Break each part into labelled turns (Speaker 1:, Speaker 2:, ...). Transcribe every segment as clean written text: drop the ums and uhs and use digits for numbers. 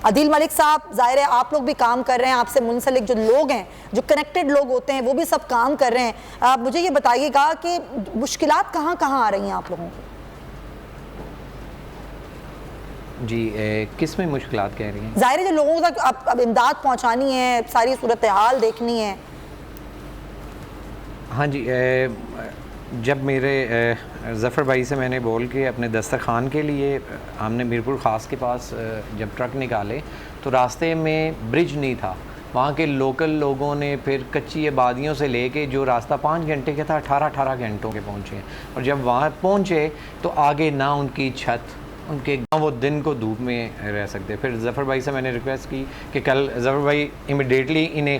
Speaker 1: अदील मलिक साहब, ज़ाहिर है आप लोग भी काम कर रहे हैं, आपसे मुंसलिक जो लोग हैं, जो कनेक्टेड लोग होते हैं, वो भी सब काम कर रहे हैं। आप मुझे ये बताइएगा कि मुश्किलात कहाँ कहाँ आ रही हैं आप लोगों को?
Speaker 2: जी, किस में मुश्किलात कह रही हैं?
Speaker 1: ज़ाहिर है जो लोगों तक अब इमदाद पहुँचानी है, सारी सूरत हाल देखनी है।
Speaker 2: हाँ जी, जब मेरे ज़फ़र भाई से मैंने बोल के अपने दस्तरखान के लिए हमने मीरपुर ख़ास के पास जब ट्रक निकाले तो रास्ते में ब्रिज नहीं था। वहाँ के लोकल लोगों ने फिर कच्ची आबादियों से लेके जो रास्ता 5 घंटे का था 18 घंटों के पहुँचे। और जब वहाँ पहुँचे तो आगे ना उनकी छत, उनके गाँव वो दिन को धूप में रह सकते। फिर ज़फ़र भाई से मैंने रिक्वेस्ट की कि कल ज़फ़र भाई इमिडिएटली इन्हें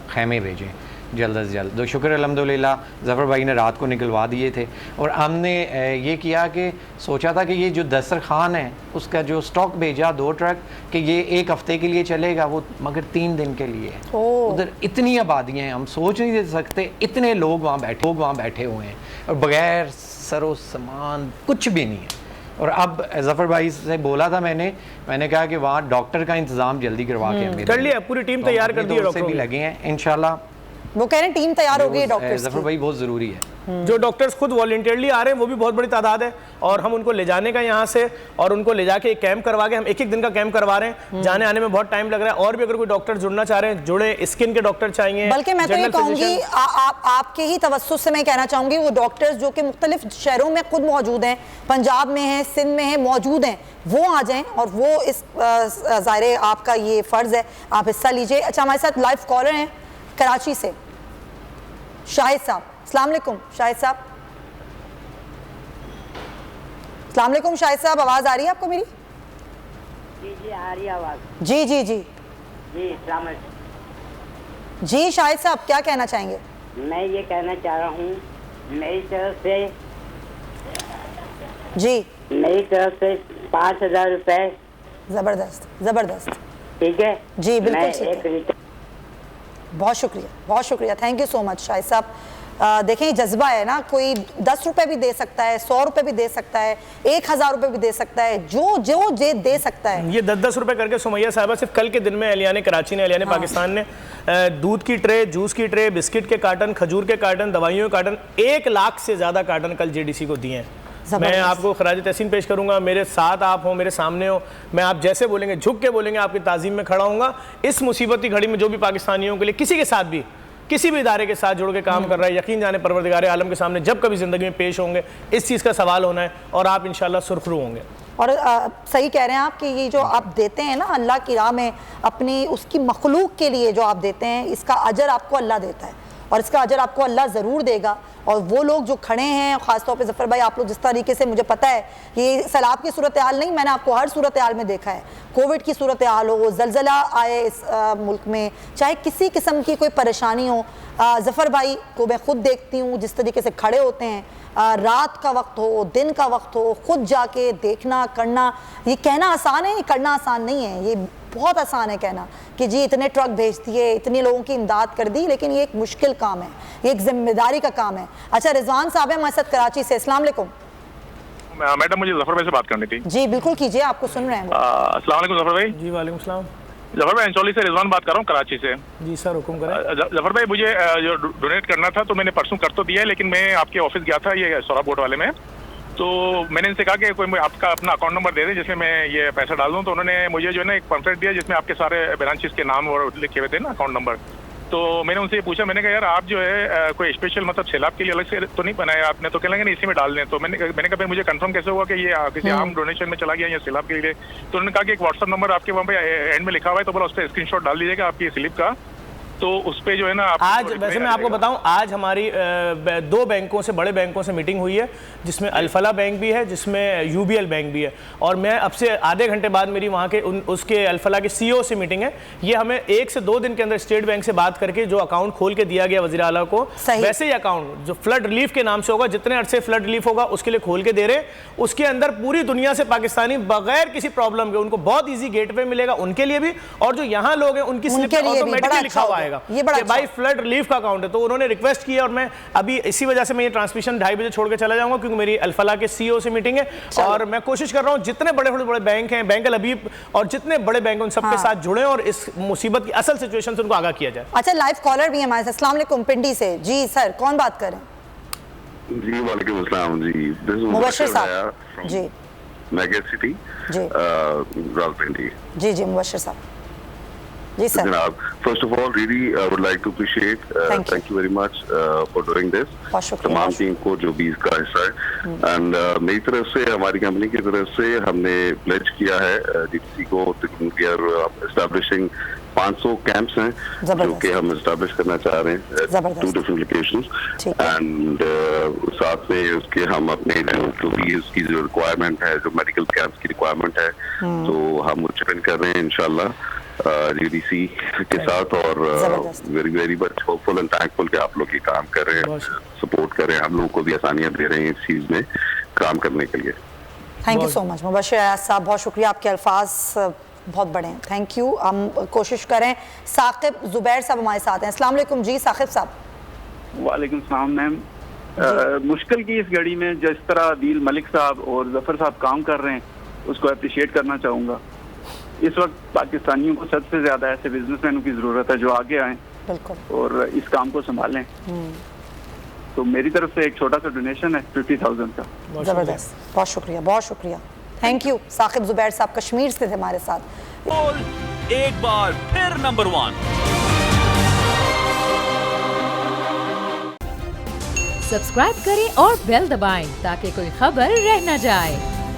Speaker 2: खैमे भेजें जल्द अज जल्द। तो शुक्र अल्हम्दुलिल्लाह ज़फ़र भाई ने रात को निकलवा दिए थे। और हमने ये किया कि सोचा था कि ये जो दस्तरखान है उसका जो स्टॉक भेजा 2 ट्रक कि ये 1 हफ़्ते के लिए चलेगा, वो मगर 3 दिन के लिए। उधर इतनी आबादियाँ हैं, हम सोच नहीं दे सकते, इतने लोग वहाँ बैठे हुए हैं और बग़ैर सरो सामान कुछ भी नहीं है। और अब ज़फ़र भाई से बोला था मैंने कहा कि वहाँ डॉक्टर का इंतज़ाम जल्दी करवा के
Speaker 3: कर लिया, पूरी टीम तैयार कर दी है,
Speaker 2: डॉक्टर भी लगे हैं इंशाल्लाह।
Speaker 1: वो कह रहे हैं टीम तैयार हो गई है डॉक्टर्स की।
Speaker 2: ज़फ़र भाई बहुत ज़रूरी है।
Speaker 3: जो डॉक्टर्स खुद वॉलंटियरली आ रहे हैं वो भी बहुत बड़ी तादाद है, और हम उनको ले जाने का यहाँ से और उनको ले जाके एक कैंप करवा के, हम 1-1 दिन का कैंप करवा रहे हैं। जाने आने में बहुत टाइम लग रहा है। और भी अगर कोई डॉक्टर जुड़ना चाह रहे हैं जुड़े, स्किन के डॉक्टर चाहिए।
Speaker 1: बल्कि मैं तो ये कहूँगी आपके ही तवज्जुह से मैं कहना चाहूँगी वो डॉक्टर्स जो कि मुख्तलिफ शहरों में खुद मौजूद हैं, पंजाब में हैं, सिंध में हैं, मौजूद हैं, वो आ जाएं और वो इस ज़ाहिर आपका ये फ़र्ज़ है, आप हिस्सा लीजिए। अच्छा, हमारे साथ लाइव कॉलर हैं कराची से, शाहिद साहब। अस्सलाम वालेकुम शाहिद साहब। अस्सलाम वालेकुम शाहिद साहब, आवाज़ आ रही है आपको मेरी?
Speaker 4: जी आ रही है आवाज़।
Speaker 1: जी जी जी
Speaker 4: जी अस्सलाम वालेकुम।
Speaker 1: जी शाहिद साहब, क्या कहना चाहेंगे?
Speaker 4: मैं ये कहना चाह रहा हूँ मेरी तरफ से
Speaker 1: जी
Speaker 4: 5,000 रुपए।
Speaker 1: ज़बरदस्त ज़बरदस्त,
Speaker 4: ठीक है
Speaker 1: जी बिल्कुल
Speaker 4: मैं
Speaker 1: ठीक है। बहुत शुक्रिया, thank you so much Shahid साहब। देखें जज्बा है ना, कोई 10 रुपए भी दे सकता है, 100 रुपए भी दे सकता है, 1,000 रुपए भी दे सकता है, जो दे सकता है।
Speaker 3: ये 10-10 रुपए करके सुमैया साहबा सिर्फ कल के दिन में एलियाने कराची ने, एलियाने पाकिस्तान ने दूध की ट्रे, जूस की ट्रे, बिस्किट के कार्टन, खजूर के कार्टन, दवाइयों के कार्टन, 1 लाख से ज़्यादा कार्टन कल JDC को दिए हैं। मैं आपको खराज तहसीन पेश करूंगा, मेरे साथ आप हो, मेरे सामने हो, मैं आप जैसे बोलेंगे झुक के बोलेंगे, आपकी ताज़ीम में खड़ा हूँगा। इस मुसीबती घड़ी में जो भी पाकिस्तानियों के लिए किसी के साथ भी, किसी भी इदारे के साथ जुड़ के काम कर रहा है, यकीन जाने परवरदिगार आलम के सामने जब कभी ज़िंदगी में पेश होंगे इस चीज़ का सवाल होना है और आप इंशाल्लाह सुरखरू होंगे।
Speaker 1: और सही कह रहे हैं आप कि ये जो आप देते हैं ना अल्लाह की राह में, अपनी उसकी मखलूक के लिए जो आप देते हैं, इसका अजर आपको अल्लाह देता है और इसका अजर आपको अल्लाह ज़रूर देगा। और वो लोग जो खड़े हैं, ख़ासतौर पे ज़फ़र भाई, आप लोग जिस तरीके से, मुझे पता है ये सैलाब की सूरत हाल नहीं, मैंने आपको हर सूरत हाल में देखा है, कोविड की सूरत हाल हो, ज़लज़ला आए इस मुल्क में, चाहे किसी किस्म की कोई परेशानी हो, ज़फ़र भाई को मैं ख़ुद देखती हूँ जिस तरीके से खड़े होते हैं, रात का वक्त हो, दिन का वक्त हो, ख़ुद जाके देखना करना। ये कहना आसान है, ये करना आसान नहीं है। ये बहुत आसान है कहना कि जी इतने ट्रक भेज दिए, इतने लोगों की इमदाद कर दी, लेकिन ये एक मुश्किल काम है, ये एक जिम्मेदारी का काम है। अच्छा, रिजवान साहब है हमारे साथ कराची से। अस्सलाम वालेकुम।
Speaker 5: मैडम मुझे ज़फ़र भाई से बात करनी थी।
Speaker 1: जी बिल्कुल कीजिए, आपको सुन रहे हैं।
Speaker 5: अस्सलाम वालेकुम ज़फ़र भाई।
Speaker 3: जी वालेकुम सलाम।
Speaker 5: ज़फ़र भाई अंचौली से रिजवान बात कर रहा हूँ कराची से।
Speaker 3: जी सर हुक्म करें।
Speaker 5: ज़फ़र भाई मुझे जो डोनेट करना था तो मैंने परसों कर तो दिया है, लेकिन मैं आपके ऑफिस गया था ये सोरा बोर्ड वाले में, तो मैंने इनसे कहा कि कोई आपका अपना अकाउंट नंबर दे दे जिसमें मैं ये पैसा डाल दूँ। तो उन्होंने मुझे जो है ना एक पम्फलेट दिया जिसमें आपके सारे ब्रांचेस के नाम और लिखे हुए थे ना, अकाउंट नंबर। तो मैंने उनसे ये पूछा, मैंने कहा यार आप जो है कोई स्पेशल मतलब सैलाब के लिए अलग से तो नहीं बनाया आपने? तो कह लेंगे इसी में डाल दें। तो मैंने कहा भाई मुझे कंफर्म कैसे हुआ कि ये किसी आम डोनेशन में चला गया या सैलाब के लिए? तो उन्होंने कहा कि एक व्हाट्सअप नंबर आपके वहाँ पे एंड में लिखा हुआ है, तो बोला उस पर स्क्रीनशॉट डाल दीजिएगा आपकी स्लिप का, तो उस पे जो है ना
Speaker 3: आज वैसे मैं आपको बताऊं, आज हमारी 2 बैंकों से, बड़े बैंकों से मीटिंग हुई है, जिसमें अल-फलाह बैंक भी है, जिसमें UBL बैंक भी है, और मैं अब से आधे घंटे बाद मेरी वहाँ के उसके अल-फलाह के CEO से मीटिंग है। ये हमें 1 से 2 दिन के अंदर स्टेट बैंक से बात करके जो अकाउंट खोल के दिया गया वज़ीर आला को, वैसे ही अकाउंट जो फ्लड रिलीफ के नाम से होगा, जितने अरसे फ्लड रिलीफ होगा उसके लिए खोल के दे रहे हैं। उसके अंदर पूरी दुनिया से पाकिस्तानी बगैर किसी प्रॉब्लम के उनको बहुत ईजी गेटवे मिलेगा उनके लिए भी, और जो यहाँ लोग हैं उनकी स्लिप ऑटोमेटिकली लिखा हुआ है। जाएगा
Speaker 1: ये बड़ा
Speaker 3: कि
Speaker 1: अच्छा।
Speaker 3: भाई फ्लड रिलीफ का अकाउंट है। तो उन्होंने रिक्वेस्ट किया और मैं अभी इसी वजह से मैं ये ट्रांसमिशन 2:30 बजे छोड़ के चला जाऊंगा, क्योंकि मेरी अल्फला के CEO से मीटिंग है और मैं कोशिश कर रहा हूँ जितने बड़े बैंक हैं, बैंक अल हबीब और जितने बड़े बैंक हैं उन सबके साथ जुड़े और इस मुसीबत की असल सिचुएशन से उनको आगाह किया जाए।
Speaker 1: अच्छा, लाइव कॉलर भी है हमारे साथ। अस्सलाम वालेकुम, पिंडी से। जी सर, कौन बात करें?
Speaker 6: जी वालेकुम अस्सलाम जी, दिस इज
Speaker 1: मुबश्शिर साहब। जी
Speaker 6: मैगेट सिटी
Speaker 1: जी
Speaker 6: रावलपिंडी।
Speaker 1: जी जी मुबश्शिर साहब। जी सर।
Speaker 6: जनाब, first of all really I would like to appreciate, thank you very much for doing this,
Speaker 1: बहुत शुक्रिया।
Speaker 6: तमाम टीम को जो भी इसका हिस्सा है। एंड मेरी तरफ से, हमारी कंपनी की तरफ से हमने प्लेज किया है डीटीसी को, वी आर एस्टैब्लिशिंग 500 कैंप्स हैं जो कि हम एस्टैब्लिश करना चाह रहे हैं, 2 डिफरेंट लोकेशंस। एंड साथ में उसके हम अपने जो भी उसकी जो रिक्वायरमेंट है, जो मेडिकल कैंप्स की रिक्वायरमेंट है, तो हम वो चिप इन कर रहे हैं इंशाल्लाह जीडीसी के साथ। और very very much hopeful and thankful कि आप लोग ये काम कर रहे हैं, सपोर्ट कर रहे हैं, हम लोगों को भी आसानियां दे रहे हैं इस चीज में काम करने के लिए।
Speaker 1: Thank you so much Mubashshir Ayaz साहब, बहुत शुक्रिया। आपके अल्फाज बहुत बड़े हैं, थैंक यू। हम कोशिश करें। साकिब जुबैर साहब हमारे साथ हैं। अस्सलाम वालेकुम जी साकिब साहब।
Speaker 7: वालेकुम सलाम मैम। मुश्किल की इस घड़ी में जिस तरह अदील मलिक साहब और जफर साहब काम कर रहे हैं उसको अप्रिशिएट करना चाहूँगा। इस वक्त पाकिस्तानियों को सबसे ज्यादा ऐसे बिजनेसमैनों की जरूरत है जो आगे आए और इस काम को संभालें। तो मेरी तरफ से एक छोटा सा डोनेशन है 50,000 का।
Speaker 1: जबरदस्त, बहुत शुक्रिया, बहुत शुक्रिया, थैंक यू। साकिब जुबैर साहब कश्मीर से थे हमारे साथ।
Speaker 8: एक बार फिर नंबर 1
Speaker 9: सब्सक्राइब करें और बेल दबाएं ताकि कोई खबर रह न जाए।